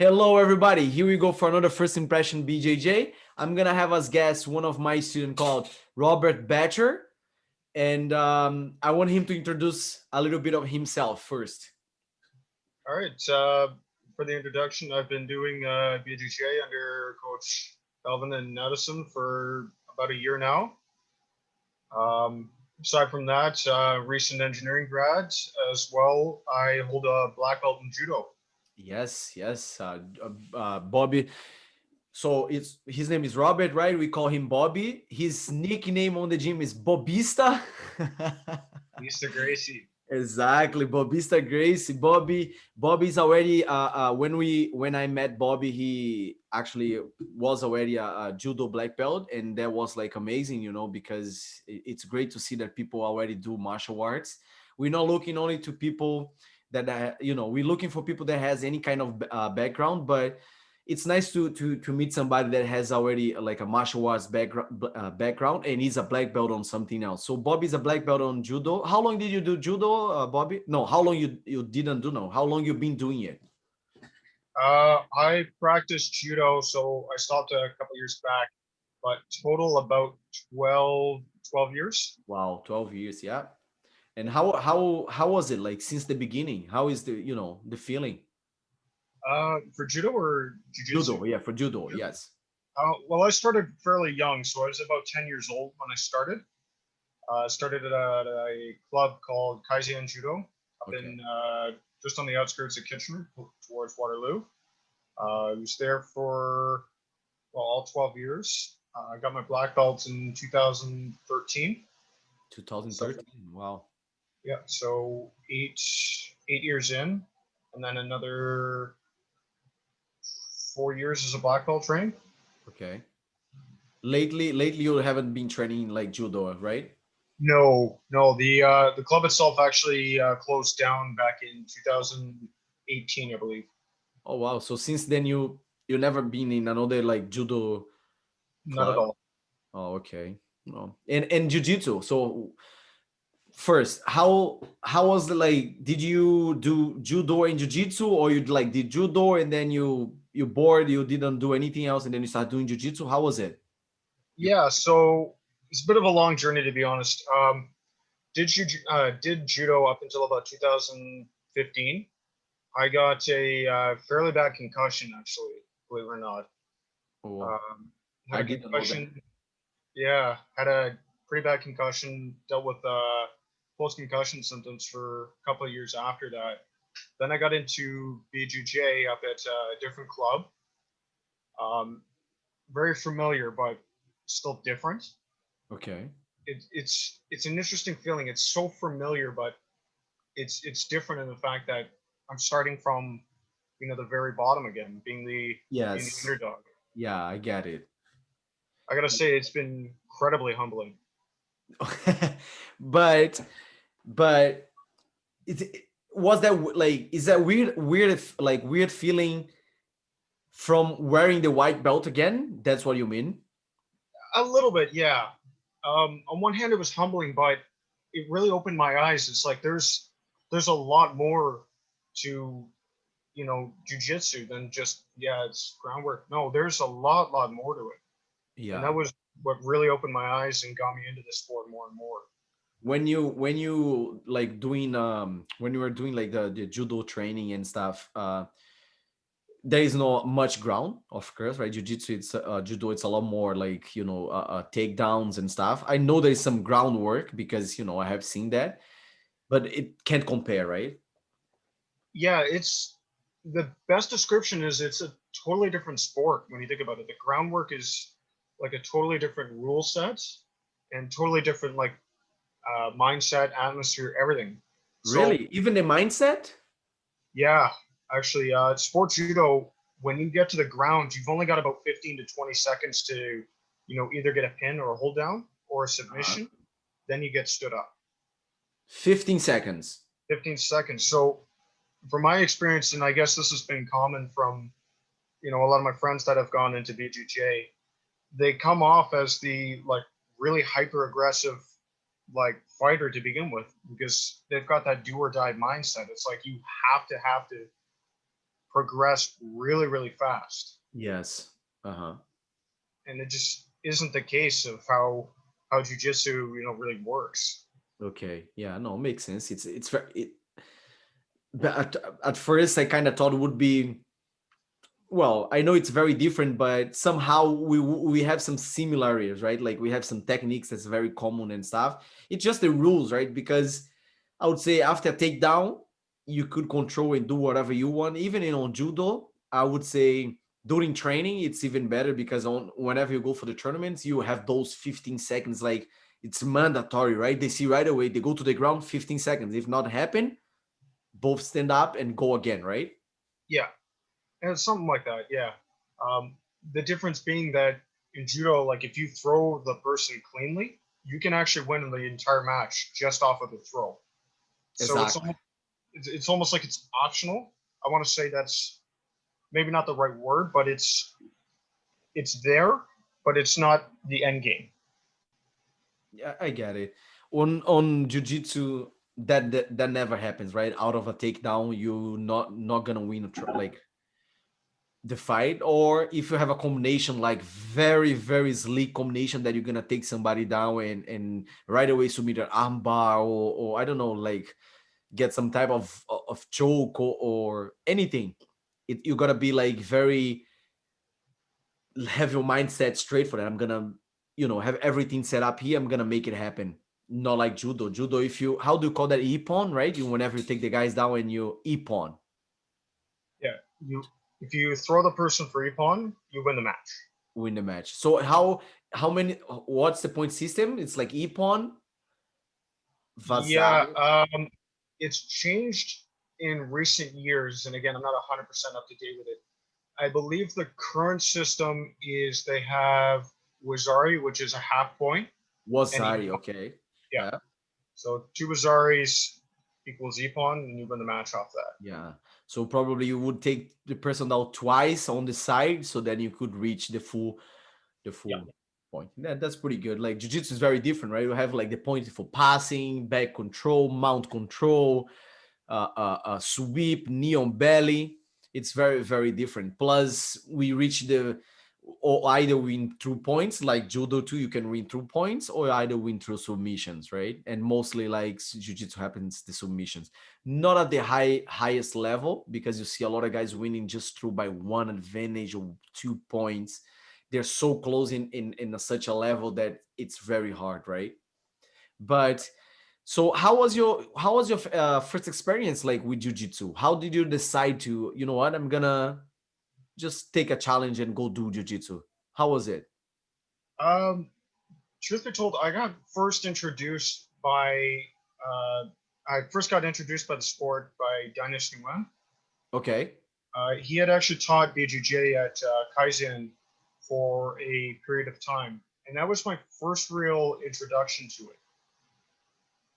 Hello, everybody. Here we go for another first impression BJJ. I'm gonna have as guest one of my students called Robert Boettcher, and I want him to introduce a little bit of himself first. All right. For the introduction, I've been doing BJJ under Coach Elvin and Addison for about a year now. Aside from that, recent engineering grad as well. I hold a black belt in judo. Yes, yes, Bobby. So it's his name is Robert, right? We call him Bobby. His nickname on the gym is Bobista. Lisa Gracie. Exactly, Bobista Gracie. Bobby's already when I met Bobby, he actually was already a judo black belt, and that was like amazing, because it's great to see that people already do martial arts. We're not looking only to people that we're looking for people that has any kind of background, but it's nice to meet somebody that has already like a martial arts background and is a black belt on something else. So Bobby's a black belt on judo. How long did you do judo, Bobby? No, how long you didn't do? No, how long you been doing it? I practiced judo, so I stopped a couple years back, but total about 12 years. Wow, 12 years, yeah. And how was it like since the beginning? How is the feeling? For judo or jujitsu? Judo, yeah, for judo, yes. Well, I started fairly young, so I was about 10 years old when I started. Started at a club called Kaizen Judo up Okay. in just on the outskirts of Kitchener towards Waterloo. I was there for all 12 years. I got my black belt in 2013. So 2013. Wow. yeah, so eight years in, and then another 4 years as a black belt trained. Okay. Lately you haven't been training like judo, right? No, no. The club itself actually closed down back in 2018, I believe. Oh wow. So since then you never been in another like judo Not at club? all. Oh, okay. No. And jiu-jitsu. So first, how was the like did you do judo and jiu-jitsu, or you like did judo and then you bored, you didn't do anything else and then you start doing jiu-jitsu? How was it? You Yeah, so it's a bit of a long journey to be honest. Did judo up until about 2015. I got a fairly bad concussion actually, believe it or not. oh, Um, had I a didn't know that. concussion. Yeah, had a pretty bad concussion. Dealt with post concussion symptoms for a couple of years after that. Then I got into BJJ up at a different club. Um, very familiar, but still different. Okay. It's an interesting feeling. It's so familiar, but it's different in the fact that I'm starting from the very bottom again, being the Yes. underdog. Yeah, I get it. I gotta say, it's been incredibly humbling. but but it was that like is that weird feeling from wearing the white belt again? That's what you mean? A little bit, yeah. On one hand, it was humbling, but it really opened my eyes. It's like there's a lot more to jujitsu than just it's groundwork. No, there's a lot more to it, and Yeah. that was what really opened my eyes and got me into the sport more and more. When you like doing when you were doing like the judo training and stuff, there is not much ground, of course, right? Jiu-jitsu, it's judo, it's a lot more like takedowns and stuff. I know there's some groundwork because I have seen that, but it can't compare, right? Yeah, it's the best description is it's a totally different sport when you think about it. The groundwork is like a totally different rule set and totally different like mindset, atmosphere, everything. So Really, even the mindset. yeah, actually, sports judo, when you get to the ground, you've only got about 15 to 20 seconds to, either get a pin or a hold down or a uh, submission. Then you get stood up. 15 seconds. 15 seconds. So, from my experience, and I guess this has been common from, a lot of my friends that have gone into BJJ, they come off as the like really hyper aggressive like fighter to begin with because they've got that do or die mindset. It's like you have to progress really, really fast. Yes. Uh-huh. And it just isn't the case of how jujitsu, really works. Okay. Yeah, no, makes sense. It's very but at first I kind of thought it would be, well, I know it's very different, but somehow we have some similarities, right? Like we have some techniques that's very common and stuff. It's just the rules, right? Because I would say after a takedown, you could control and do whatever you want. Even in on judo, I would say during training, it's even better because on whenever you go for the tournaments, you have those 15 seconds. Like it's mandatory, right? They see right away, they go to the ground, 15 seconds. If not happen, both stand up and go again, right? Yeah, and it's something like that. Yeah. Um, the difference being that in judo, like if you throw the person cleanly, you can actually win the entire match just off of the throw. So Exactly. it's almost like it's optional. I want to say that's maybe not the right word, but it's there, but it's not the end game. Yeah, I get it. On jiu-jitsu, that never happens, right? Out of a takedown, you not gonna win like the fight, or if you have a combination like very sleek combination that you're gonna take somebody down and right away submit an armbar or I don't know, like get some type of choke or anything. You gotta be like very have your mindset straight for that. I'm gonna, have everything set up here. I'm gonna make it happen. Not like judo. Judo, if you how do you call that, ippon, right? You whenever you take the guys down and you ippon, Yeah, you if you throw the person for ippon, you win the match. win the match. So how many? What's the point system? It's like ippon, Yeah, vazado. it's changed in recent years, and again, I'm not 100% up to date with it. I believe the current system is they have Wazari, which is a half point, and Wazari, ippon. okay. Yeah, Yeah, so two Wazaris equals ippon, and you win the match off that. yeah. So probably you would take the person down twice on the side, so then you could reach the Yeah, full point. That's pretty good. Like jiu-jitsu is very different, right? You have like the point for passing, back control, mount control, sweep, knee on belly. It's very different. Plus, we reach the or either win through points like judo too. You can win through points or either win through submissions, right? And mostly like jiu-jitsu happens the submissions, not at the highest level because you see a lot of guys winning just through by one advantage or 2 points. They're so close in such a level that it's very hard, right? But so how was your first experience like with jiu-jitsu? How did you decide to, you know what, I'm gonna just take a challenge and go do jiu-jitsu? How was it? Um, truth be told, uh, I first got introduced by the sport by Dennis Nguyen. Okay. He had actually taught BJJ at Kaizen for a period of time, and that was my first real introduction to it.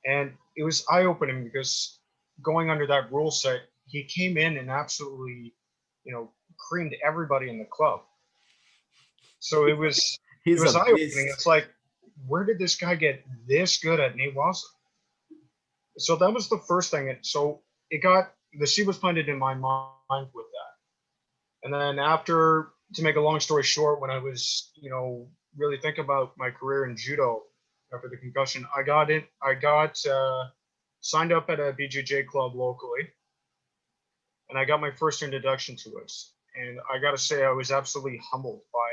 And it was eye opening because going under that rule set, he came in and absolutely, creamed everybody in the club. So it He's was a eye opening. beast. It's like, where did this guy get this good at Newaza? So that was the first thing. So it got the seed was planted in my mind with that. And then after, to make a long story short, when I was, really thinking about my career in judo after the concussion, I got signed up at a BJJ club locally, and I got my first introduction to it. And I got to say, I was absolutely humbled by,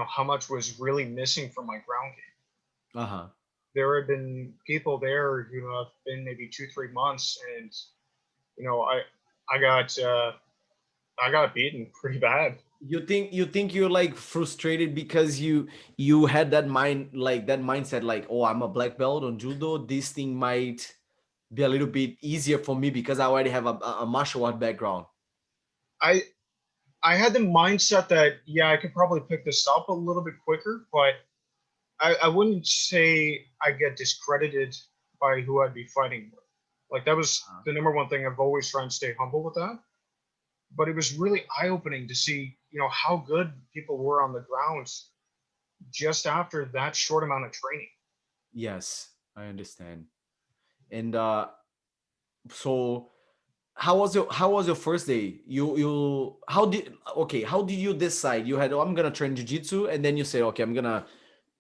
how much was really missing from my ground game. Uh-huh. There had been people there who have been maybe 2, 3 months, and you know, I I got uh, I got beaten pretty bad. You think you're like frustrated because you had that mind, like that mindset, like, oh, I'm a black belt on judo, this thing might be a little bit easier for me because I already have a martial art background. I I had the mindset that yeah, I could probably pick this up a little bit quicker, but I wouldn't say I get discredited by who I'd be fighting with. Like that was Uh, the number one thing. I've always tried to stay humble with that. But it was really eye opening to see, how good people were on the ground just after that short amount of training. yes, I understand. And so how was your first day? How did you decide? You had, oh, I'm gonna train jiu-jitsu, and then you say, okay, I'm gonna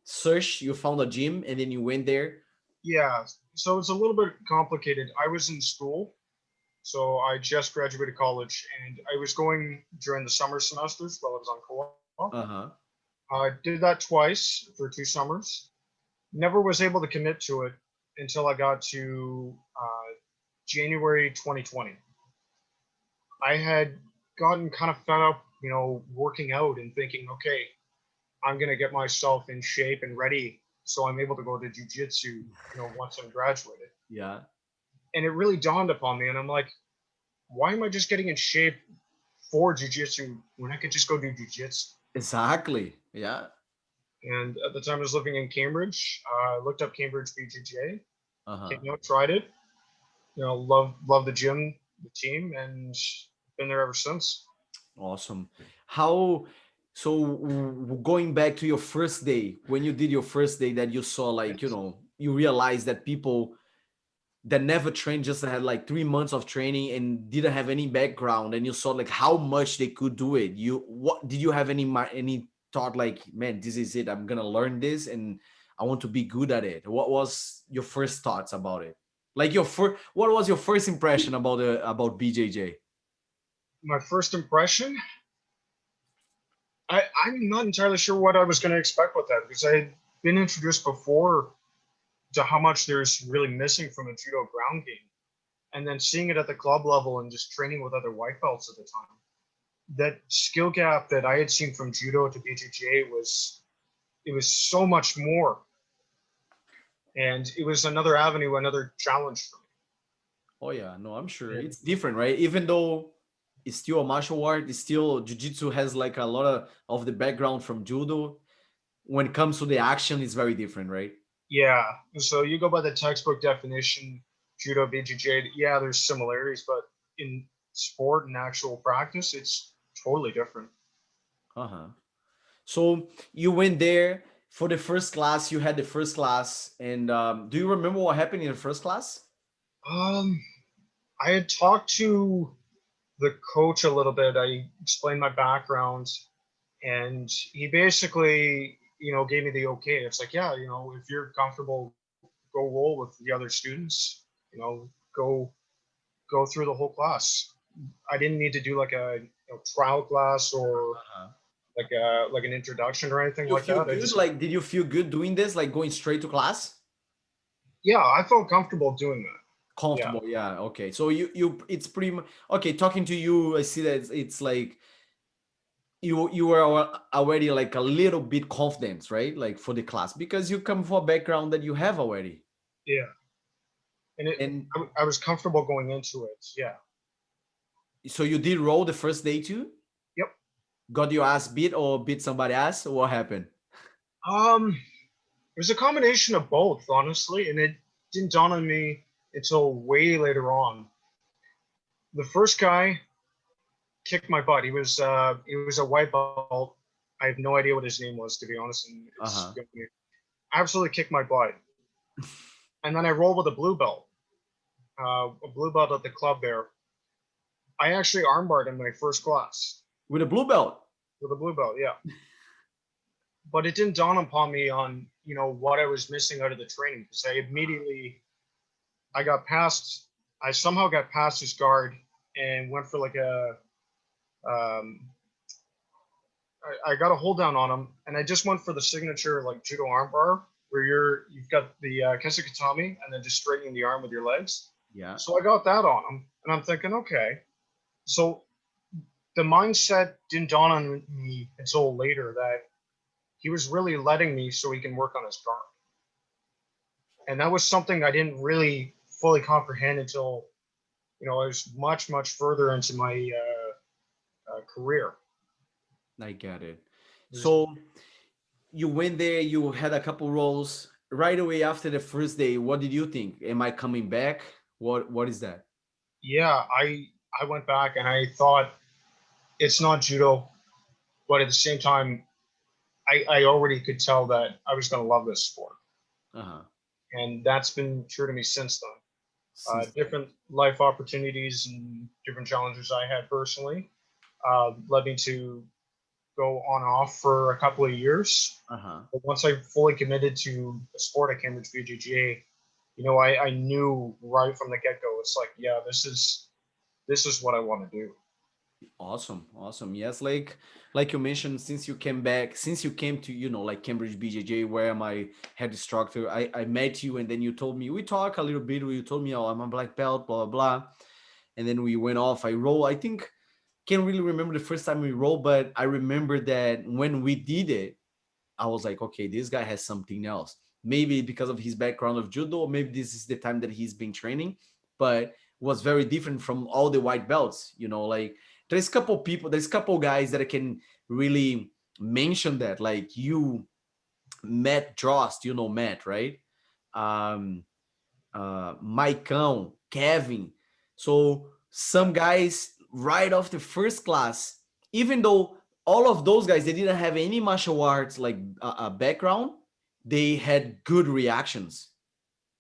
search. You found a gym, and then you went there. Yeah, so it's a little bit complicated. I was in school, so I just graduated college, and I was going during the summer semesters while I was on co-op. Uh-huh. I did that twice for 2 summers. Never was able to commit to it until I got to January 2020. I had gotten kind of fed up, working out and thinking, okay, I'm going to get myself in shape and ready so I'm able to go to jujitsu, once I'm graduated. Yeah. And it really dawned upon me, and I'm like, why am I just getting in shape for jujitsu when I could just go do jujitsu? Exactly. Yeah. And at the time, I was living in Cambridge. I looked up Cambridge BJJ, Uh-huh. came out, tried it. Love the gym, the team, and been there ever since. Awesome. How, so going back to your first day, when you did your first day that you saw, like, Yes. you realized that people that never trained, just had like 3 months of training and didn't have any background, and you saw like how much they could do it. What did you have any thought, like, man, this is it, I'm gonna learn this and I want to be good at it? What was your first thoughts about it? Like what was your first impression about BJJ? My first impression, I'm not entirely sure what I was going to expect with that because I had been introduced before to how much there's really missing from a judo ground game. And then seeing it at the club level and just training with other white belts at the time, that skill gap that I had seen from judo to BJJ it was so much more. And it was another avenue, another challenge for Oh yeah, no, I'm sure me. And it's different, right? Even though it's still a martial art, it's still jiu-jitsu has like a lot of the background from judo. When it comes to the action, it's very different, right? yeah, so you go by the textbook definition, judo, BJJ, yeah, there's similarities, but in sport and actual practice, it's totally different. Uh-huh. So you went there for the first class. You had the first class, and do you remember what happened in the first class? Um, I had talked to the coach a little bit. I explained my background, and he basically, gave me the okay. It's like, yeah, if you're comfortable, go roll with the other students. Go through the whole class. I didn't need to do like a trial class or Uh-huh. like an introduction or anything You like feel that. good? Like, did you feel good doing this? Like going straight to class? Yeah, I felt comfortable doing that. Yeah, Comfortable, yeah. Okay, so it's pretty much okay. Talking to you, I see that it's like you were already like a little bit confident, right? Like for the class because you come from a background that you have already. yeah, and And I was comfortable going into it. Yeah. so you did roll the first day too? Yep. Got your ass beat or beat somebody ass? What happened? It was a combination of both, honestly, and it didn't dawn on me until way later on. The first guy kicked my butt. He was a white belt. I have no idea what his name was, to be honest, and it's Uh-huh. absolutely kicked my butt. And then I rolled with a blue belt, a blue belt at the club there. I actually armbarred in my first class With a blue belt. with a blue belt, yeah. But it didn't dawn upon me on what I was missing out of the training because I got past. I somehow got past his guard and went for like a. Um, I got a hold down on him, and I just went for the signature like judo armbar, where you've got the kesikatami and then just straightening the arm with your legs. Yeah. So I got that on him, and I'm thinking, okay. So the mindset didn't dawn on me until later that he was really letting me so he can work on his guard, and that was something I didn't really fully comprehend until I was much further into my career. I get it. It was, So you went there, you had a couple roles. Right away after the first day, what did you think? Am I coming back? What is that? yeah, I went back and I thought it's not judo, but at the same time, I already could tell that I was going to love this sport, Uh-huh. and that's been true to me since then. Different life opportunities and different challenges I had personally led me to go on off for a couple of years. Uh-huh. But once I fully committed to a sport at Cambridge BJJ, I knew right from the get go. It's like, yeah, this is what I want to do. Awesome, awesome. Yes, like you mentioned, since you came back, since you came to, like Cambridge BJJ, where my head instructor, I met you, and then you told me, we talk a little bit, you told me, oh, I'm a black belt, blah, blah, blah. And then we went off. I roll. I think, can't really remember the first time we rolled, but I remember that when we did it, I was like, okay, this guy has something else. Maybe because of his background of judo, or maybe this is the time that he's been training, but was very different from all the white belts. Like there's a couple guys that I can really mention that, like you, Matt Drost, Matt, right? Um, Maicão, Kevin. So some guys right off the first class, even though all of those guys they didn't have any martial arts like background, they had good reactions.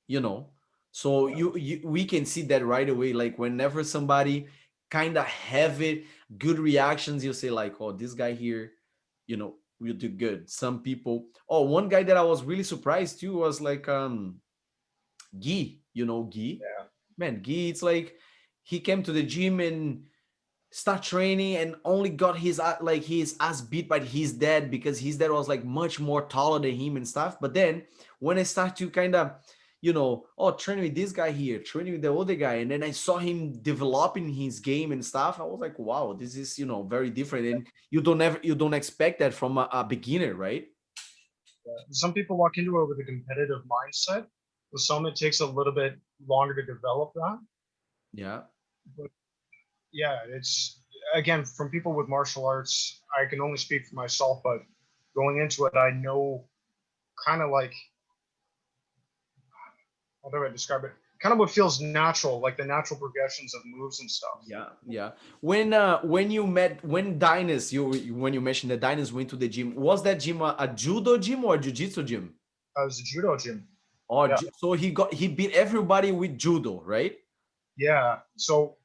You know, so we can see that right away. Like whenever somebody kind of have it, good reactions, you say like, oh, this guy here, will do good. Some people. Oh, one guy that I was really surprised too was like Guy, Guy. Yeah. Man, Guy, it's like he came to the gym and start training and only got his ass beat by his dad because his dad was like much more taller than him and stuff. But then when I start to kind of, oh, training with this guy here, training with the other guy, and then I saw him developing his game and stuff, I was like, wow, this is very different. And you don't expect that from a beginner, right? Some people walk into it with a competitive mindset. With some, it takes a little bit longer to develop that. Yeah. But yeah, it's again from people with martial arts. I can only speak for myself, but going into it, I know kind of like how do I describe it? Kind of what feels natural, like the natural progressions of moves and stuff. Yeah, yeah. When you met when Dinus, when you mentioned that Dinus went to the gym, was that gym a judo gym or a jiu-jitsu gym? I was a judo gym. Or Yeah, so he beat everybody with judo, right? yeah. So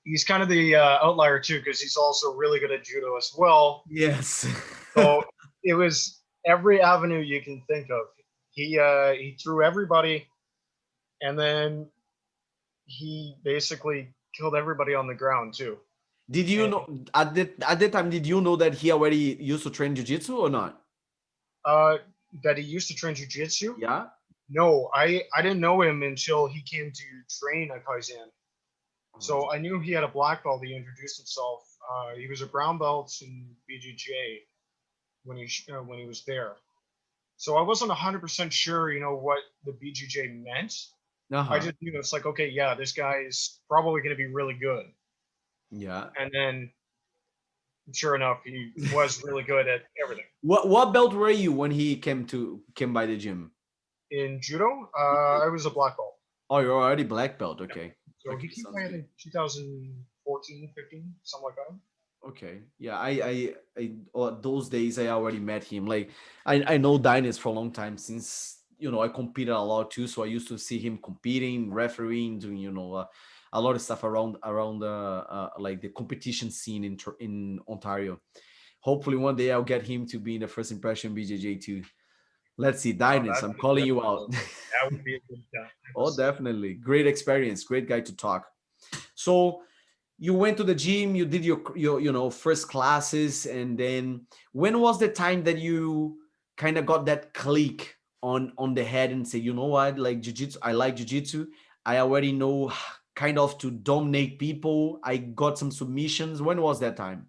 he's kind of the outlier too, because he's also really good at judo as well. Yes. So it was every avenue you can think of. He threw everybody, and then he basically killed everybody on the ground too. Did you And know at that time? Did you know that he already used to train jiu-jitsu or not? uh, that he used to train jujitsu. Yeah. No, I didn't know him until he came to train at Kaizen. Oh, So I knew he had a black belt. He introduced himself. He was a brown belt in BJJ when he was there. So I wasn't 100% sure, what the BJJ meant. I uh-huh. just knew it's like, okay, yeah, this guy is probably going to be really good. Yeah. And then, sure enough, he was really good at everything. What belt were you when he came by the gym? In judo, I was a black belt. Oh, you're already black belt. Yeah. Okay. So he Okay, came sounds by good. in 2014, 15, something like that. Okay. Yeah, those days I already met him. Like I know Dynas for a long time since I competed a lot too. So I used to see him competing, refereeing, doing a lot of stuff around like the competition scene in Ontario. Hopefully one day I'll get him to be in the first impression BJJ too. Let's see, Oh, Dynas, I'm calling you out. that would be a good time. Oh, definitely. Great experience. Great guy to talk. So you went to the gym, you did your first classes, and then when was the time that you kind of got that click on the head and say, you know what, like jiu-jitsu, I like jiu-jitsu, I already know kind of to dominate people, I got some submissions. When was that time?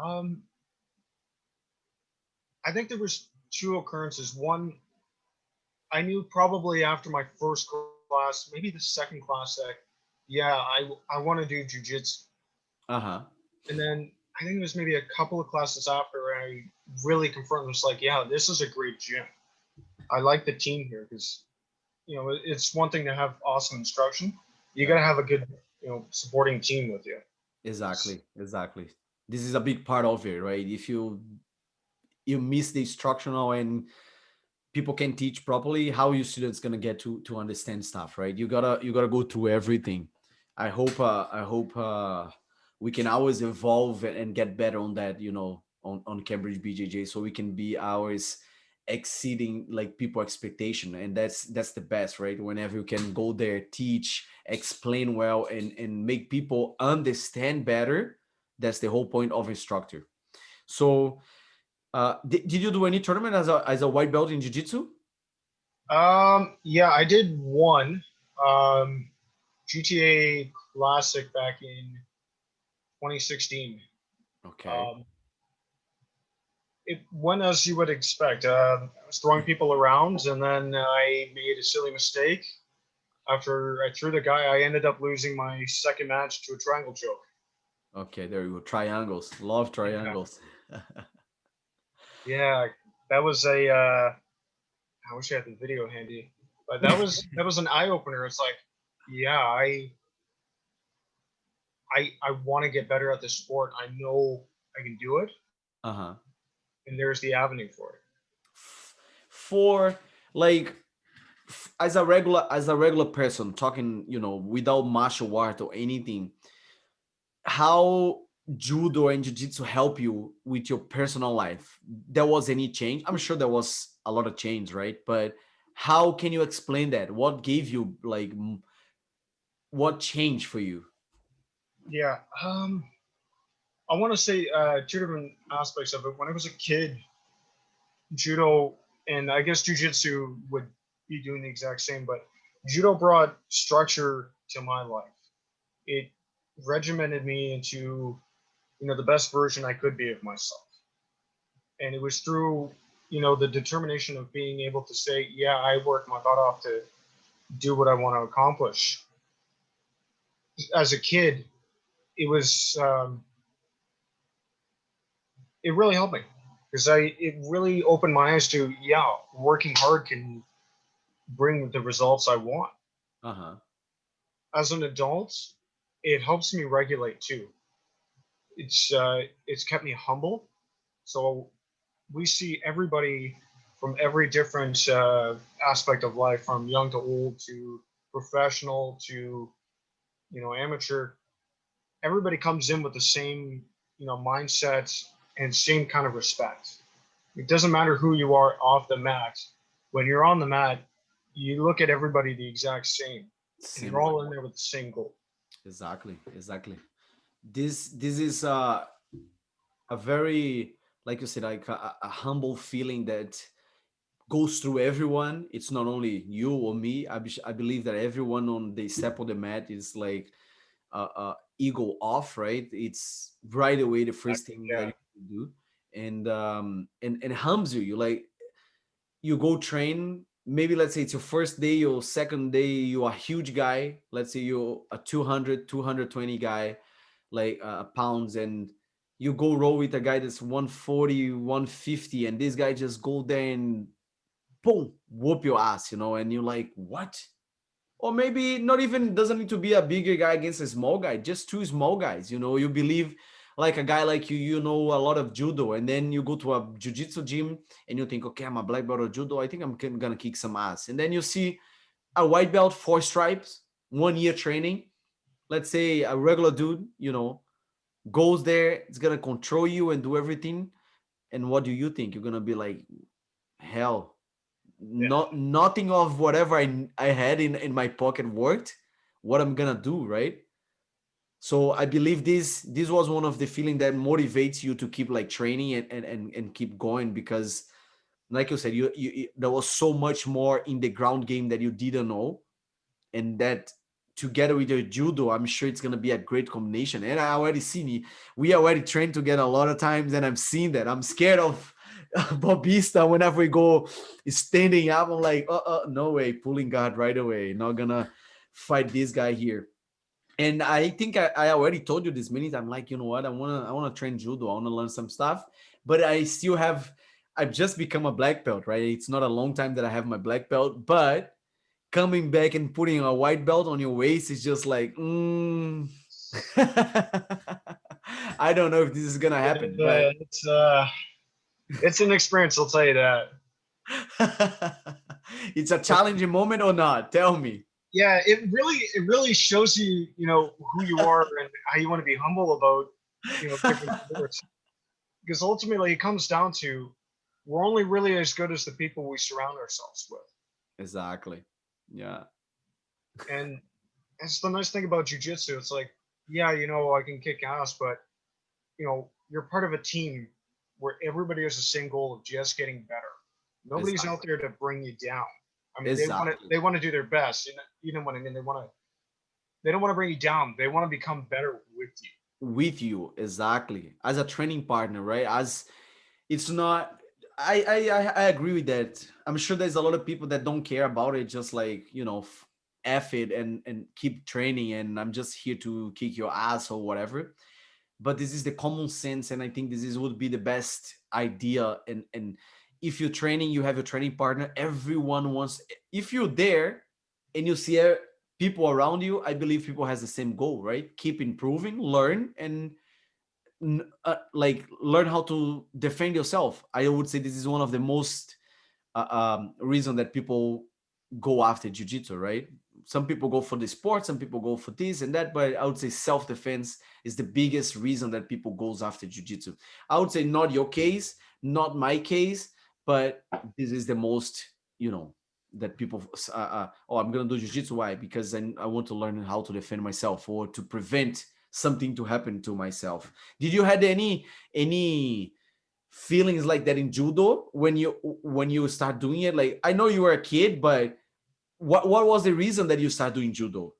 Um, I think there was two occurrences. One, I knew probably after my first class, maybe the second class, that yeah, I want to do jujitsu. Uh-huh. And then I think it was maybe a couple of classes after I really confirmed, was like, yeah, this is a great gym. I like the team here because it's one thing to have awesome instruction. You got Yeah, to have a good supporting team with you. exactly. This is a big part of it, right? If you miss the instructional and people can teach properly, how your students gonna get to understand stuff, right? You gotta go through everything. I hope we can always evolve and get better on that, on Cambridge BJJ, so we can be ours exceeding like people expectation, and that's the best, right? Whenever you can go there, teach, explain well, and make people understand better, that's the whole point of instructor. So did you do any tournament as a white belt in jiu-jitsu? Yeah, I did one GTA Classic back in 2016. Okay. Um, it went as you would expect. I was throwing people around, and then I made a silly mistake. After I threw the guy, I ended up losing my second match to a triangle choke. Okay, there you go. Triangles. Love Yeah, triangles. yeah, that was a. I wish I had the video handy, but that was an eye opener. It's like, yeah, I want to get better at this sport. I know I can do it, Uh-huh. and there's the avenue for it. For like as a regular person talking, without martial art or anything, how judo and jiu-jitsu help you with your personal life? There was any change? I'm sure there was a lot of change, right? But how can you explain that? What gave you like what changed for you? Yeah, I want to say two different aspects of it. When I was a kid, judo and I guess jujitsu would be doing the exact same, but judo brought structure to my life. It regimented me into the best version I could be of myself, and it was through the determination of being able to say, yeah, I worked my butt off to do what I want to accomplish. As a kid, it was it really helped me because it really opened my eyes to, yeah, working hard can bring the results I want. Uh-huh. As an adult, it helps me regulate too. It's kept me humble. So we see everybody from every different aspect of life, from young to old to professional to amateur. Everybody comes in with the same mindset and same kind of respect. It doesn't matter who you are off the mat. When you're on the mat, you look at everybody the exact same, and Same you're way. all in there with the same goal. Exactly. Exactly. This is a very, like you said, like a humble feeling that goes through everyone. It's not only you or me. I believe that everyone on the step of the mat is like ego off, right? It's right away the first thing that Yeah, you do, and hums you. You like, you go train. Maybe let's say it's your first day or second day. You're a huge guy. Let's say you're a 200, 220 guy, like pounds, and you go roll with a guy that's 140, 150, and this guy just go there and boom, whoop your ass, and you're like, what? Or maybe not even, doesn't need to be a bigger guy against a small guy, just two small guys. You believe like a guy like you know a lot of judo, and then you go to a jiu-jitsu gym and you think, okay, I'm a black belt of judo, I think I'm gonna kick some ass. And then you see a white belt, 4 stripes, 1 year training, let's say a regular dude, goes there, it's gonna control you and do everything. And what do you think? You're gonna be like, hell, yeah, nothing of whatever I had in my pocket worked. What I'm gonna do, right? So I believe this was one of the feeling that motivates you to keep like training and keep going, because like you said, there was so much more in the ground game that you didn't know, and that together with your judo, I'm sure it's gonna be a great combination. And I already seen it. We already trained together a lot of times, and I'm seeing that. I'm scared of Bobista whenever we go standing up. I'm like, no way, pulling guard right away. Not gonna fight this guy here. And I think I already told you this many times. I'm like, you know what? I wanna train judo. I wanna learn some stuff, but I still have. I've just become a black belt, right? It's not a long time that I have my black belt, but coming back and putting a white belt on your waist is just like, I don't know if this is gonna happen, but it's an experience. I'll tell you that. It's a challenging moment or not? Tell me. Yeah, it really shows you, who you are and how you want to be humble about, different sports. Because ultimately, it comes down to we're only really as good as the people we surround ourselves with. Exactly. Yeah. And that's the nice thing about jujitsu. It's like, yeah, I can kick ass, but you're part of a team where everybody has the same goal of just getting better. Nobody's out Exactly. there to bring you down. I mean, Exactly. they want to do their best. You know what I mean? They don't want to bring you down. They want to become better with you. With you, exactly. As a training partner, right? As it's not. I agree with that. I'm sure there's a lot of people that don't care about it, just like f it and keep training, and I'm just here to kick your ass or whatever. But this is the common sense, and I think this is would be the best idea. And if you're training, you have a training partner. Everyone wants. If you're there and you see people around you, I believe people has the same goal, right? Keep improving, learn, and like learn how to defend yourself. I would say this is one of the most reason that people go after jiu-jitsu, right? Some people go for the sport, some people go for this and that, but I would say self-defense is the biggest reason that people goes after jiu-jitsu. I would say not your case, not my case, but this is the most, you know, that people oh, I'm gonna do jiu-jitsu. Why? Because I want to learn how to defend myself or to prevent something to happen to myself. Did you had any feelings like that in judo when you start doing it? Like, I know you were a kid, but what was the reason that you started doing judo?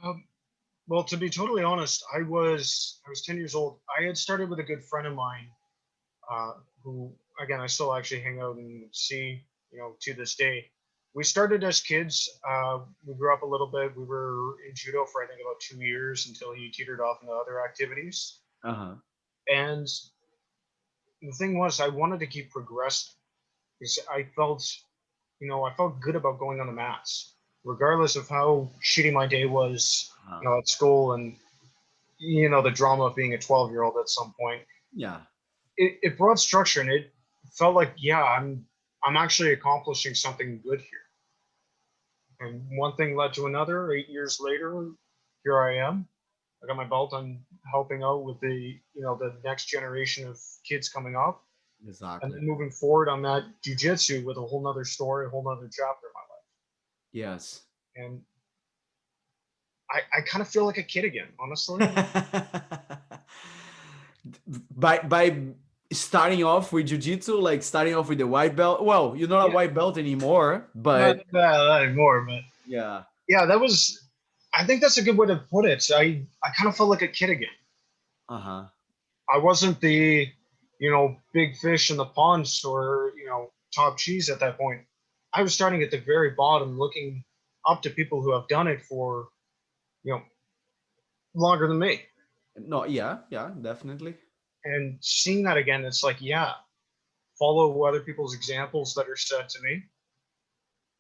Um, well, to be totally honest, I was 10 years old. I had started with a good friend of mine, uh, who again I still actually hang out and see, to this day. We started as kids. We grew up a little bit. We were in judo for I think about 2 years until he teetered off into other activities. Uh-huh. And the thing was, I wanted to keep progressing because I felt good about going on the mats, regardless of how shitty my day was, Uh-huh. at school and the drama of being a 12-year-old at some point. Yeah. It brought structure and it felt like, yeah, I'm actually accomplishing something good here. And one thing led to another. 8 years later, here I am. I got my belt. I'm helping out with the next generation of kids coming up. And Exactly. then moving forward, I'm at jujitsu with a whole nother story, a whole nother chapter in my life. Yes. And I kind of feel like a kid again, honestly. By starting off with jiu-jitsu, like starting off with the white belt. Well, you're not a Yeah, white belt anymore, not, but not anymore, but yeah. yeah, I think that's a good way to put it. I kind of felt like a kid again. Uh-huh. I wasn't the, big fish in the pond or, top cheese at that point. I was starting at the very bottom, looking up to people who have done it for, you know, longer than me. No, yeah, yeah, definitely. And seeing that again, it's like, yeah, follow other people's examples that are set to me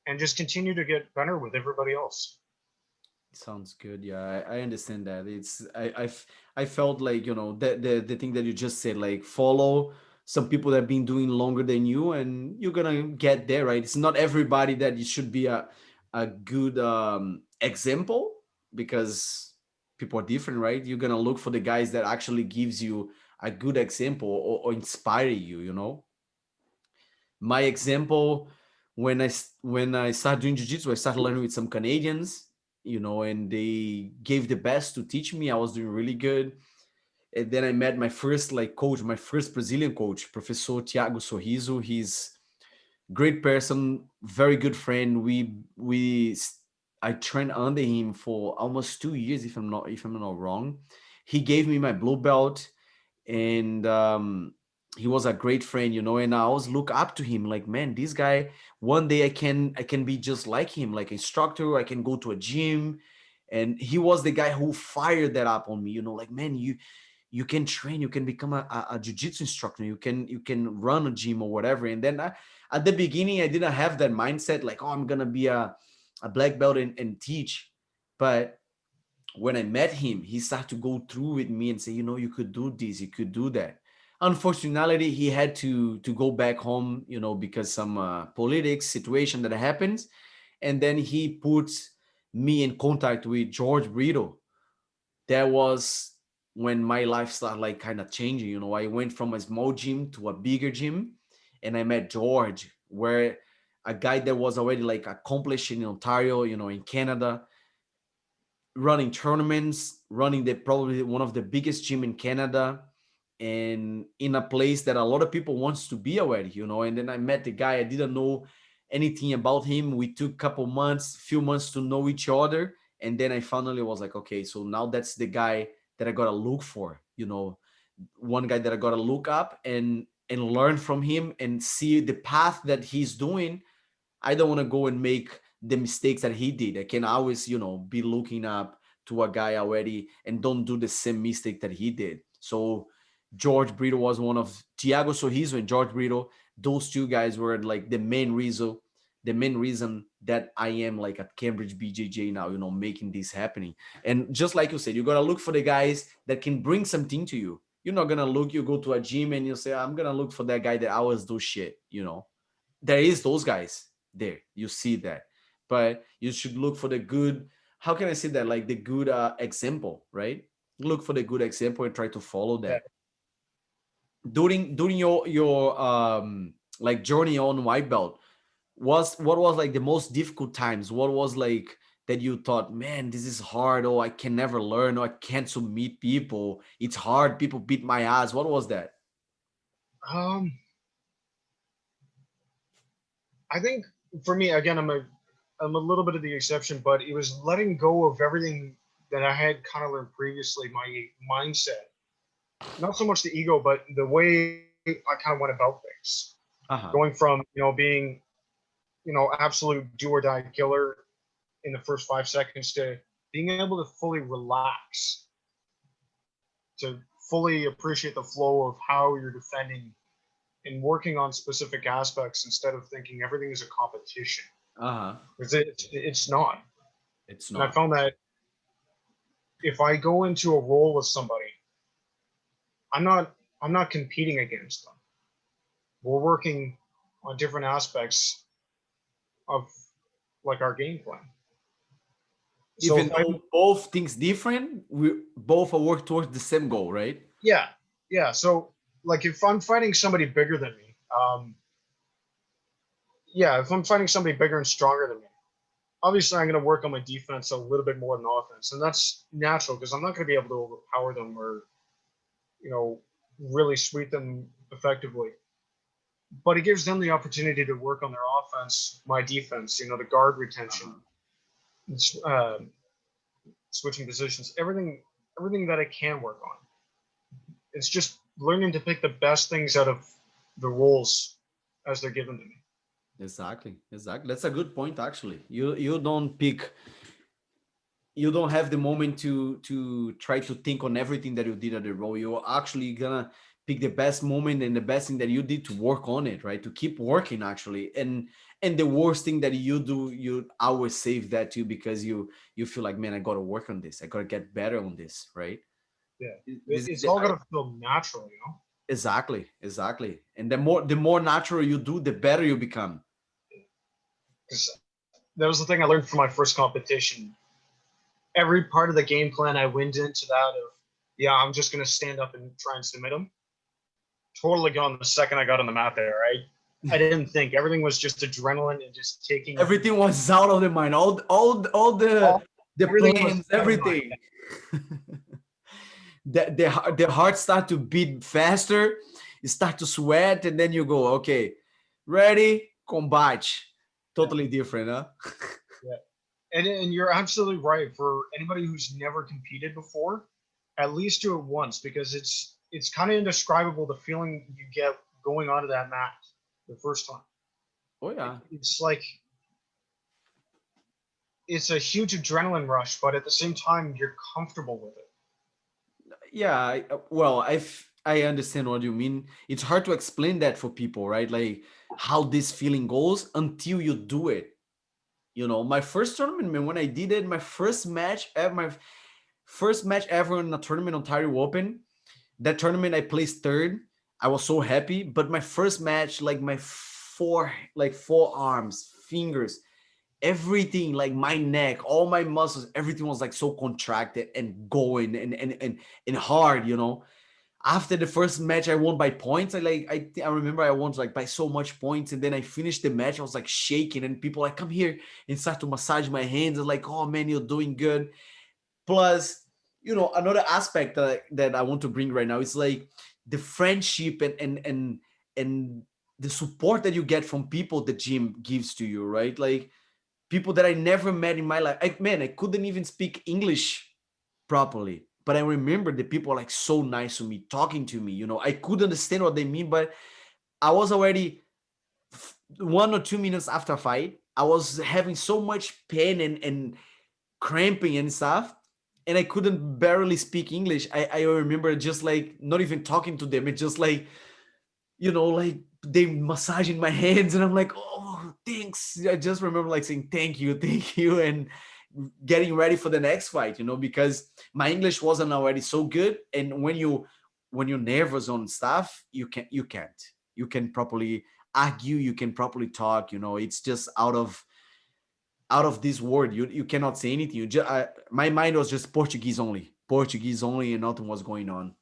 and just continue to get better with everybody else. Sounds good. Yeah, I understand that. I felt like, the thing that you just said, like follow some people that have been doing longer than you and you're gonna get there, right? It's not everybody that you should be a good example, because people are different, right? You're gonna look for the guys that actually gives you a good example or inspire you. My example, when I started doing jiu-jitsu, I started learning with some Canadians, and they gave the best to teach me. I was doing really good. And then I met my first like coach, my first Brazilian coach, Professor Tiago Sorriso. He's great person, very good friend. I trained under him for almost 2 years, if I'm not wrong. He gave me my blue belt, and he was a great friend, and I always look up to him like, man, this guy, one day I can be just like him, like instructor. I can go to a gym. And he was the guy who fired that up on me, like, man, you can train, you can become a jiu-jitsu instructor, you can run a gym or whatever. And then at the beginning I didn't have that mindset like, oh, I'm gonna be a black belt and teach. But when I met him, he started to go through with me and say, you could do this, you could do that. unfortunately he had to go back home, you know, because some politics situation that happens. And then he puts me in contact with George Brito. That was when my life started like kind of changing. You know, I went from a small gym to a bigger gym, and I met George, where a guy that was already like accomplished in Ontario, you know, in Canada, running tournaments, running the probably one of the biggest gym in Canada, and in a place that a lot of people wants to be already, you know. And then I met the guy. I didn't know anything about him. We took a couple months, few months to know each other, and then I finally was like, okay, so now that's the guy that I gotta look for, you know, one guy that I gotta look up and learn from him and see the path that he's doing. I don't want to go and make the mistakes that he did. I can always, you know, be looking up to a guy already and don't do the same mistake that he did. So George Brito was one of Thiago Sorriso and George Brito. Those two guys were like the main reason that I am like at Cambridge BJJ now, you know, making this happening. And just like you said, you gotta look for the guys that can bring something to you. You're not gonna look, you go to a gym and you say, I'm gonna look for that guy that always do shit, you know. There is those guys there, you see that, but you should look for the good, how can I say that, like the good example, right? Look for the good example and try to follow Yeah. that. During your like journey on white belt, was what was like the most difficult times? What was like that you thought, man, this is hard, or I can never learn, or I can't submit people, it's hard, people beat my ass? What was that? Um, I think for me, again, I'm a little bit of the exception, but it was letting go of everything that I had kind of learned previously, my mindset. Not so much the ego, but the way I kind of went about things. Uh-huh. Going from, being, absolute do or die killer in the first 5 seconds to being able to fully relax, to fully appreciate the flow of how you're defending and working on specific aspects instead of thinking everything is a competition. Uh-huh. Because it's not. It's And I not. found that if I go into a role with somebody, I'm not I'm not competing against them. We're working on different aspects of like our game plan. So Even if I though both things different, we both are work towards the same goal, right? yeah, yeah. So like if I'm fighting somebody bigger than me, yeah, if I'm fighting somebody bigger and stronger than me, obviously I'm going to work on my defense a little bit more than offense, and that's natural because I'm not going to be able to overpower them or you know really sweep them effectively. But it gives them the opportunity to work on their offense, my defense, the guard retention, Uh-huh. uh, switching positions, everything that I can work on. It's just learning to pick the best things out of the roles as they're given to me. Exactly, exactly. That's a good point. Actually, you don't pick, you don't have the moment to try to think on everything that you did at the role. You're actually gonna pick the best moment and the best thing that you did to work on it, right? To keep working actually. And the worst thing that you do, you always save that too, because you feel like, man, I gotta work on this. I gotta get better on this, right? Yeah, This is it's the all got to feel natural. exactly, exactly. And the more natural you do, the better you become. Because that was the thing I learned from my first competition. Every part of the game plan I went into that of, yeah, I'm just gonna stand up and try and submit them. Totally gone the second I got on the mat there. I didn't think everything was just adrenaline and just taking Everything was out of the mind. All all the everything was plans, out of mind. everything. The heart start to beat faster. You start to sweat, and then you go, okay, ready, combate. Yeah, Totally different, huh? yeah. And you're absolutely right. For anybody who's never competed before, at least do it once because it's kind of indescribable the feeling you get going onto that mat the first time. Oh yeah, It's like it's a huge adrenaline rush, but at the same time you're comfortable with it. yeah. Well, I understand what you mean. It's hard to explain that for people, right? Like how this feeling goes until you do it. You know, my first tournament, man, when I did it, my first match ever in a tournament, Ontario Open. That tournament, I placed third. I was so happy. But my first match, like my forearms, fingers, everything, like my neck, all my muscles, everything was like so contracted and going and hard, you know. After the first match, I won by points. I remember I won like by so much points, and then I finished the match. I was like shaking, and people like come here and start to massage my hands. And like, oh man, you're doing good. Plus, you know, another aspect that I want to bring right now is like the friendship and the support that you get from people the gym gives to you, right? Like people that I never met in my life. Man, I couldn't even speak English properly. But I remember the people are like so nice to me, talking to me. You know, I could understand what they mean, but I was already 1 or 2 minutes after fight. I was having so much pain and cramping and stuff, and I couldn't barely speak English. I remember just like not even talking to them. It's just like, you know, like they massaging my hands, and I'm like, oh, thanks. I just remember like saying thank you, and getting ready for the next fight, you know, because my English wasn't already so good. And when you're nervous on stuff, you can properly argue, you can properly talk, you know. It's just out of this world. You cannot say anything. My mind was just Portuguese only, and nothing was going on.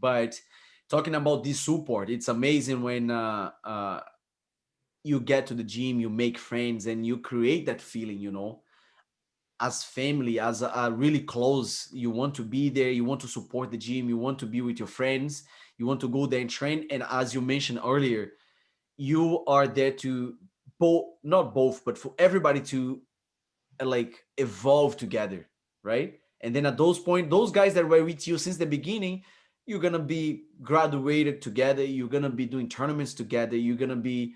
But talking about this support, it's amazing when you get to the gym, you make friends, and you create that feeling, you know, as family, as a really close. You want to be there, you want to support the gym, you want to be with your friends, you want to go there and train. And as you mentioned earlier, you are there to both, not both, but for everybody to like evolve together, right? And then at those point, those guys that were with you since the beginning, you're gonna be graduated together, you're gonna be doing tournaments together, you're gonna be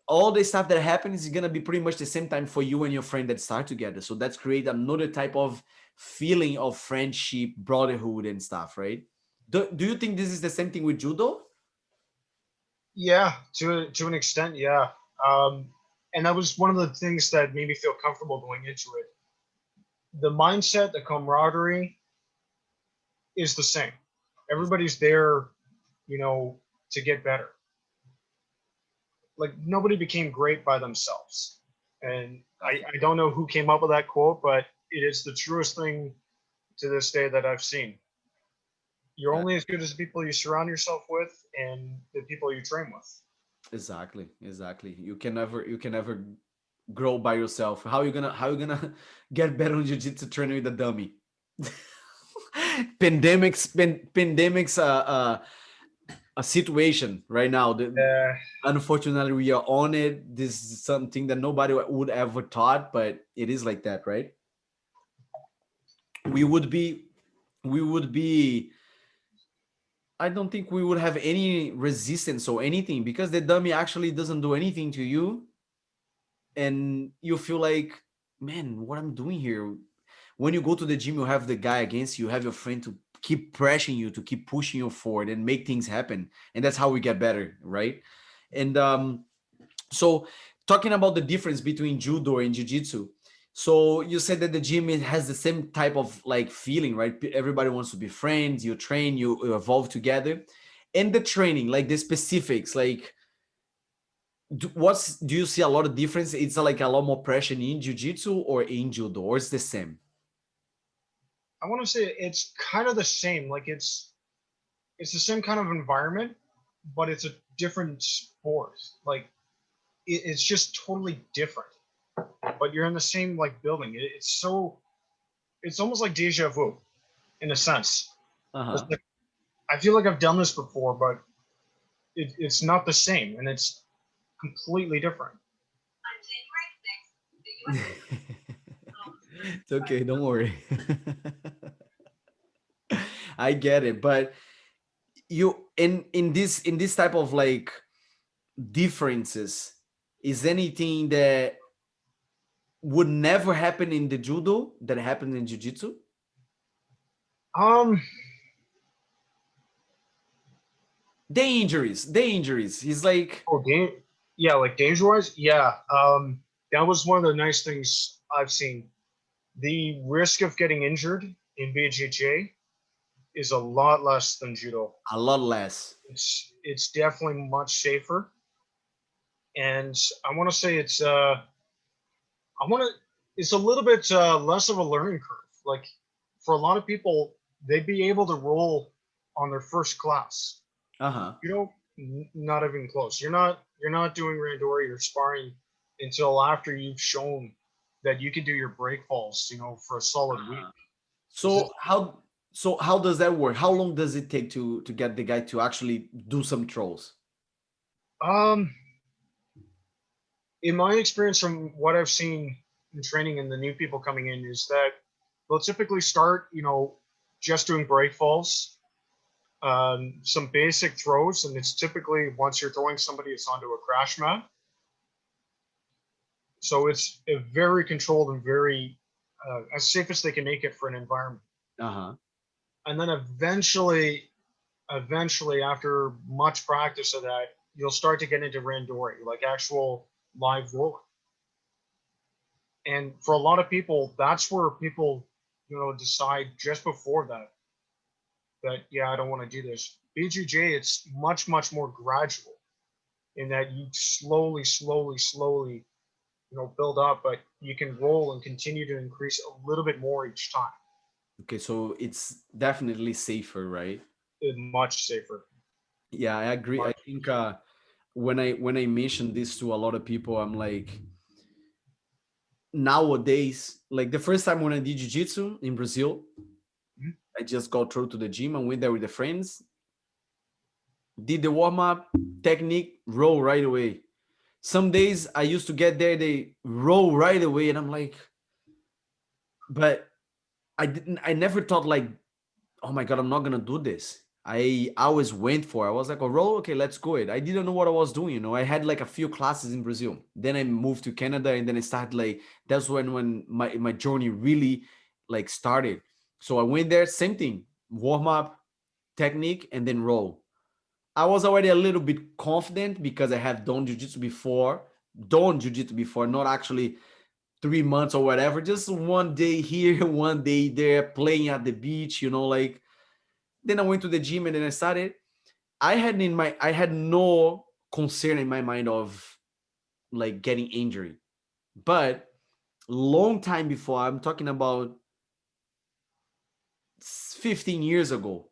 all the stuff that happens is gonna be pretty much the same time for you and your friend that start together. So that's create another type of feeling of friendship, brotherhood, and stuff, right? Do you think this is the same thing with judo? Yeah, to an extent, yeah. And that was one of the things that made me feel comfortable going into it. The mindset, the camaraderie is the same. Everybody's there, you know, to get better. Like nobody became great by themselves. And I don't know who came up with that quote, but it is the truest thing to this day that I've seen. You're Yeah, only as good as the people you surround yourself with and the people you train with. exactly. You can never grow by yourself. How you gonna get better on jiu-jitsu training with a dummy? Pandemics a situation right now. Uh, Unfortunately, we are on it. This is something that nobody would ever thought, but it is like that, right? We would be, we would be. I don't think we would have any resistance or anything because the dummy actually doesn't do anything to you, and you feel like, man, what I'm doing here. When you go to the gym, you have the guy against you, you have your friend to keep pressuring you, to keep pushing you forward and make things happen, and that's how we get better, right? And so talking about the difference between judo and jiu-jitsu, so you said that the gym it has the same type of like feeling, right? Everybody wants to be friends, you train, you evolve together. And the training, like the specifics, like do you see a lot of difference? It's like a lot more pressure in jiu-jitsu or in judo, or it's the same? I want to say it's kind of the same. Like it's the same kind of environment, but it's a different sport. Like it's just totally different. But you're in the same like building. It's almost like deja vu in a sense. It's Uh-huh. like, I feel like I've done this before, but it's not the same, and it's completely different. It's okay, don't worry. I get it, but you in this type of like differences, is anything that would never happen in the judo that happened in jiu-jitsu? Um, The injuries. He's like, oh, yeah, like danger wise, yeah. That was one of the nice things I've seen. The risk of getting injured in BJJ is a lot less than judo. A lot less. It's definitely much safer, and I want to say I want to it's a little bit less of a learning curve. Like for a lot of people, they'd be able to roll on their first class. Uh-huh. You know, not even close. You're not doing randori or sparring until after you've shown that you can do your break falls. For a solid week. Uh-huh. 'Cause So how does that work? How long does it take to get the guy to actually do some trolls? um, in my experience, from what I've seen in training and the new people coming in, is that they'll typically start, just doing break falls, some basic throws, and it's typically once you're throwing somebody, it's onto a crash mat. So it's a very controlled and very as safe as they can make it for an environment. Uh-huh. And then eventually, after much practice of that, you'll start to get into randori, like actual live rolling. And for a lot of people, that's where people, decide just before that yeah, I don't want to do this. BJJ, it's much more gradual in that you slowly, build up, but you can roll and continue to increase a little bit more each time. Okay, so it's definitely safer, right? It's much safer. Yeah, I agree. I Much. think when I mention this to a lot of people, I'm like, nowadays, like the first time when I did jiu-jitsu in Brazil, Mhm. I just got through to the gym and went there with the friends, did the warm-up, technique, roll right away. Some days I used to get there, they roll right away, and I'm like, but I never thought like, oh my god, I'm not gonna do this. I always went for it. I was like, oh, roll, okay, let's go it. I didn't know what I was doing, I had like a few classes in Brazil. Then I moved to Canada, and then I started like, that's when my journey really like started. So I went there, same thing, warm up, technique, and then roll. I was already a little bit confident because I have done jiu-jitsu before, not actually 3 months or whatever, just one day here, one day there, playing at the beach, like. Then I went to the gym, and then I started. I had no concern in my mind of like getting injury. But long time before, I'm talking about 15 years ago,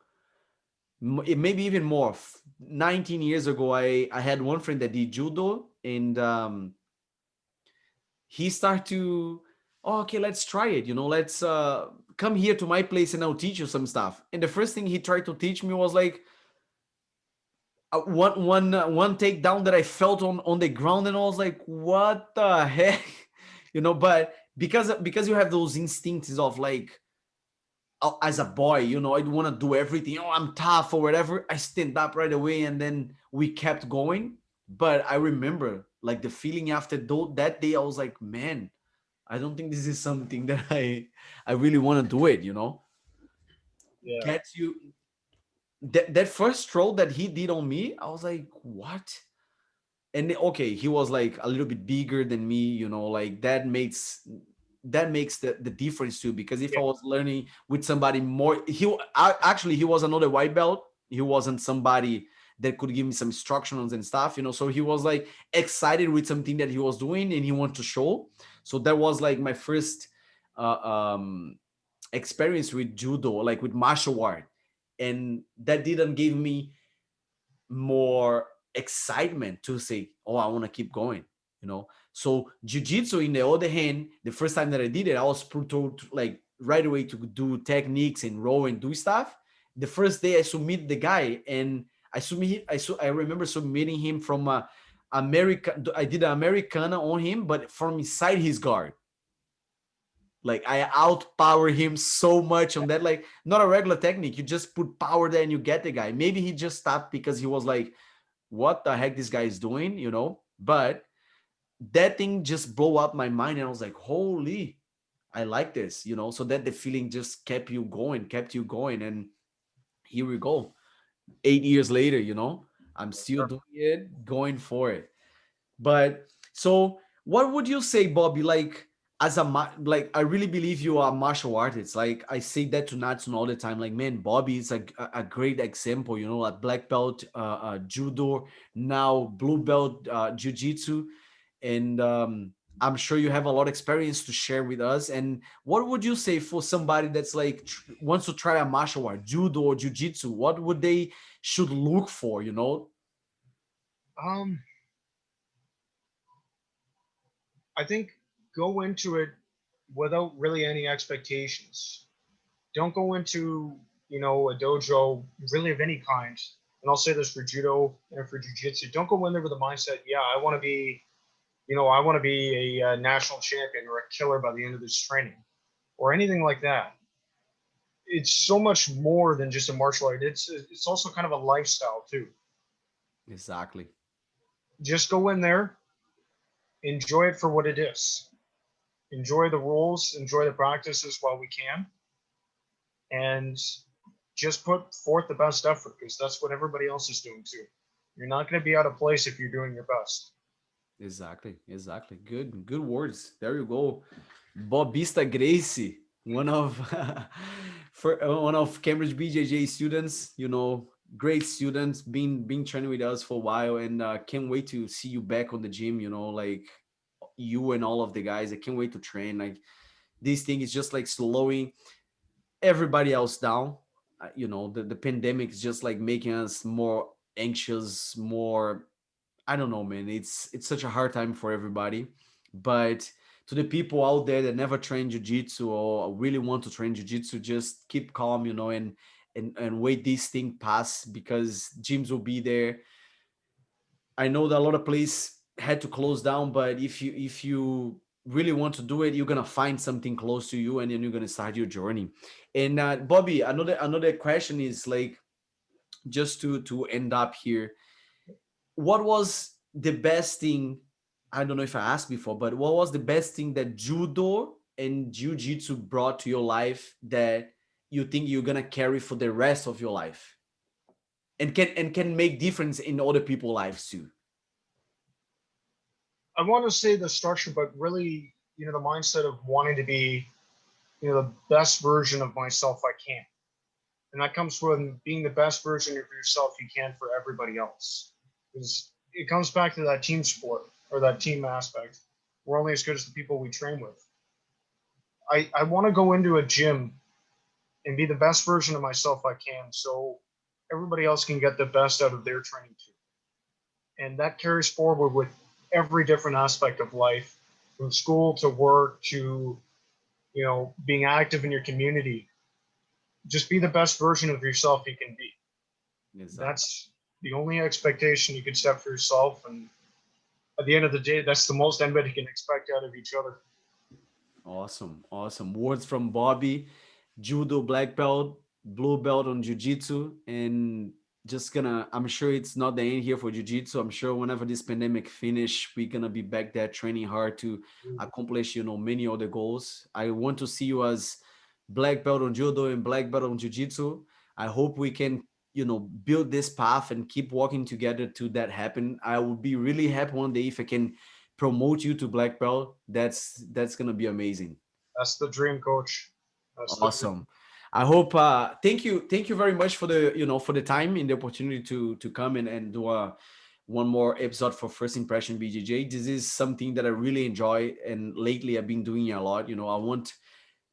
maybe even more, 19 years ago, I had one friend that did judo, and he started to, oh, okay, let's try it, let's come here to my place and I'll teach you some stuff. And the first thing he tried to teach me was like, one takedown that I felt on the ground, and I was like, what the heck, But because you have those instincts of like, as a boy, I want to do everything. Oh, I'm tough or whatever. I stand up right away, and then we kept going. But I remember like the feeling after that day. I was like, man, I don't think this is something that I really want to do it. Yeah. Gets you that first throw that he did on me. I was like, what? And okay, he was like a little bit bigger than me, like that makes the difference too. Because if Yeah. I was learning with somebody more, actually he was another white belt. He wasn't somebody that could give me some instructions and stuff, so he was like excited with something that he was doing, and he wanted to show. So that was like my first experience with judo, like with martial art. And that didn't give me more excitement to say, oh, I want to keep going. So jiu-jitsu, in the other hand, the first time that I did it, I was told like right away to do techniques and roll and do stuff. The first day I submit the guy, and I remember submitting him from America. I did an Americana on him, but from inside his guard. Like I outpower him so much on that, like not a regular technique. You just put power there and you get the guy. Maybe he just stopped because he was like, what the heck this guy is doing. But that thing just blow up my mind, and I was like, holy, I like this. So that the feeling just kept you going, and here we go. 8 years later, I'm still doing it, going for it. But so what would you say, Bobby? Like, as a like I really believe you are a martial artist. Like I say that to Natsun all the time. Like man, Bobby is a great example. You know, a black belt judo, now blue belt jiu-jitsu, and I'm sure you have a lot of experience to share with us. And what would you say for somebody that's like wants to try a martial art, judo or jiu-jitsu? What would they should look for? You know? Um, I think go into it without really any expectations. Don't go into, a dojo really of any kind. And I'll say this for judo and for jujitsu. Don't go in there with the mindset, yeah, I want to be a national champion or a killer by the end of this training or anything like that. It's so much more than just a martial art. It's also kind of a lifestyle too. Exactly. Just go in there, enjoy it for what it is. Enjoy the rules, enjoy the practices while we can, and just put forth the best effort because that's what everybody else is doing too. You're not going to be out of place if you're doing your best. Exactly, exactly. Good words. There you go. Bobista Gracie, one of one of Cambridge BJJ students. You know, great students, been training with us for a while, and can't wait to see you back on the gym. You know, like you and all of the guys. I can't wait to train. Like this thing is just like slowing everybody else down. You know, the pandemic is just like making us more anxious, more I don't know, man. It's such a hard time for everybody. But to the people out there that never train jiu-jitsu or really want to train jiu-jitsu, just keep calm, you know, and wait this thing pass because gyms will be there. I know that a lot of places had to close down, but if you really want to do it, you're gonna find something close to you and then you're gonna start your journey. And Bobby, another question is like just to end up here, what was the best thing? I don't know if I asked before, but what was the best thing that judo and jiu-jitsu brought to your life that you think you're gonna carry for the rest of your life and can make difference in other people's lives too? I want to say the structure, but really, the mindset of wanting to be, the best version of myself I can. And that comes from being the best version of yourself you can for everybody else. Because it comes back to that team sport or that team aspect. We're only as good as the people we train with. I want to go into a gym and be the best version of myself I can so everybody else can get the best out of their training too. And that carries forward with every different aspect of life, from school to work to, being active in your community. Just be the best version of yourself you can be. Exactly. That's the only expectation you can set for yourself. And at the end of the day, that's the most anybody can expect out of each other. Awesome, awesome. Words from Bobby, judo black belt, blue belt on jiu-jitsu, and just gonna. I'm sure it's not the end here for jiu-jitsu. I'm sure whenever this pandemic finish, we're gonna be back there training hard to accomplish, you know, many other goals. I want to see you as black belt on judo and black belt on jiu-jitsu. I hope we can, you know, build this path and keep walking together to that happen. I would be really happy one day if I can promote you to black belt. That's gonna be amazing. That's the dream, coach. That's the dream. Awesome. I hope thank you very much for the for the time and the opportunity to come and do a one more episode for First Impression BJJ. This is something that I really enjoy and lately I've been doing a lot. You know, I want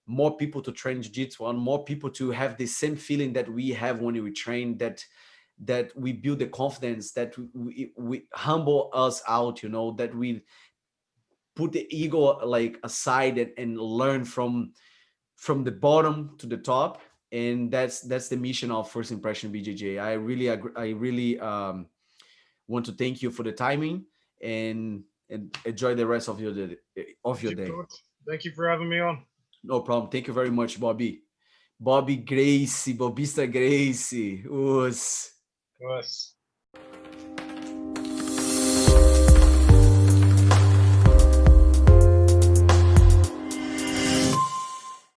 more people to train jiu-jitsu, I want more people to have the same feeling that we have when we train, that we build the confidence, that we humble us out, you know, that we put the ego like aside and learn from the bottom to the top. And that's the mission of First Impression BJJ. I really agree, I really want to thank you for the timing and enjoy the rest of your day, of Thank your you, day. coach. Thank you for having me on. No problem. Thank you very much, Bobby. Bobby Gracie, Bobista Gracie. Us. Yes.